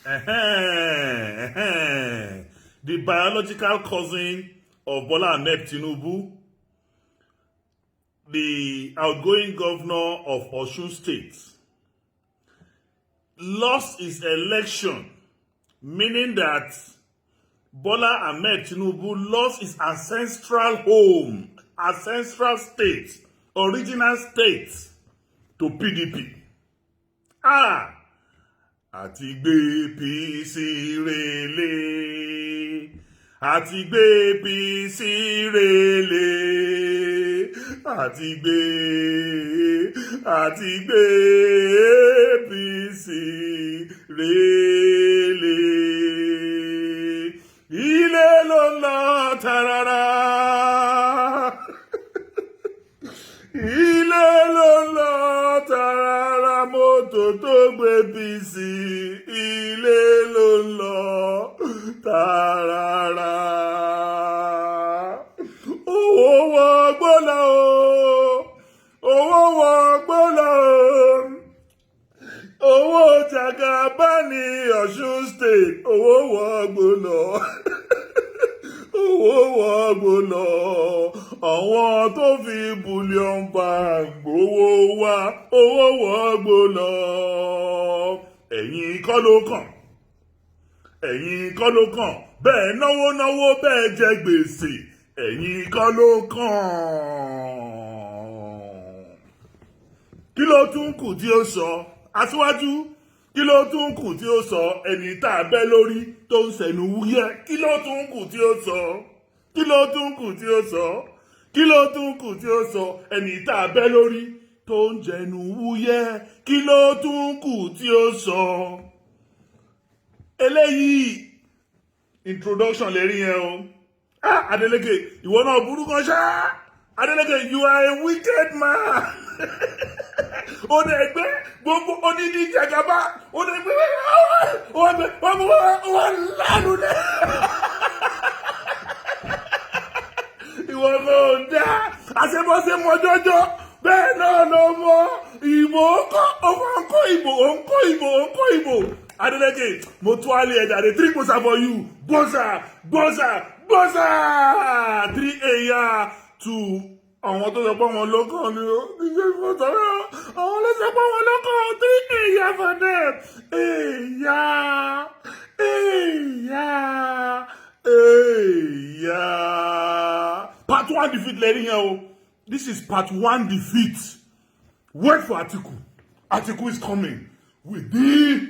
The biological cousin of Bola Ahmed Tinubu, the outgoing governor of Osun State, lost his election, meaning that Bola Ahmed Tinubu lost his ancestral home, ancestral state, original state to PDP. Àti gbé APC relé, àti gbé APC relé, àti gbé APC relé. Ilé ló ń lọ tàràrà. Ilé ló ń lọ tàràrà, mọ́tò tó gbé APC. Ilé ló ń lọ tàràrà. Owó wọgbó lọ o, owó wọgbó lọ o. Owó Jagabani Osun State, owó wọgbó lọ. Owó wọgbó lọ. Àwọn tó fi bullion bank gbowó wá, owó wọgbó lọ. Ẹ̀yin kọ́ ló kàn. Ẹ̀yin kọ́ ló kàn. Bẹ́ẹ̀ náwó bẹ́ẹ̀ jẹ gbèsè. Ẹ̀yin kọ́ ló kàn. Kí ló tún kù tí ó sọ? Aṣíwájú, kí ló tún kù tí ó sọ? Ẹni tá a bẹ́ lórí tó ń sẹ̀nu wúyẹ́. Kí ló tún kù tí ó sọ? Kí ló tún kù tí ó sọ? Kí ló tún kù tí ó sọ? Ẹni tá a bẹ́ lórí tó ń jẹnu wúyẹ́. Kí ló tún kù tí ó sọ? Eléyìí introduction lè rí yẹn o. Adeleke, ìwọ náà burú kan ṣá. Adeleke, you are a wicked man. Ó dẹ̀ gbé gbogbo odidi Jagaba. Ó dẹ̀ gbé wọ́n lánú dẹ̀. Ìwọ náà dá àṣebọ́sẹ̀ mọ́jọ́jọ́. Bẹ́ẹ̀ náà ló mọ ìbò ọkọ̀ ìbò. Adeleke, mo tó alẹ́ ẹ̀dá de 3 gbòsà for you. Gbòsà. 3 èyà to àwọn tó sọ pé wọn lọ́kàn ni ó. Àwọn ló sọ pé wọn lọ́kàn 3 èyà for them. Èyà. Part 1 defeat lẹ́yìn yẹn o. This is part 1 defeat. Wait for Atiku. Atiku is coming with the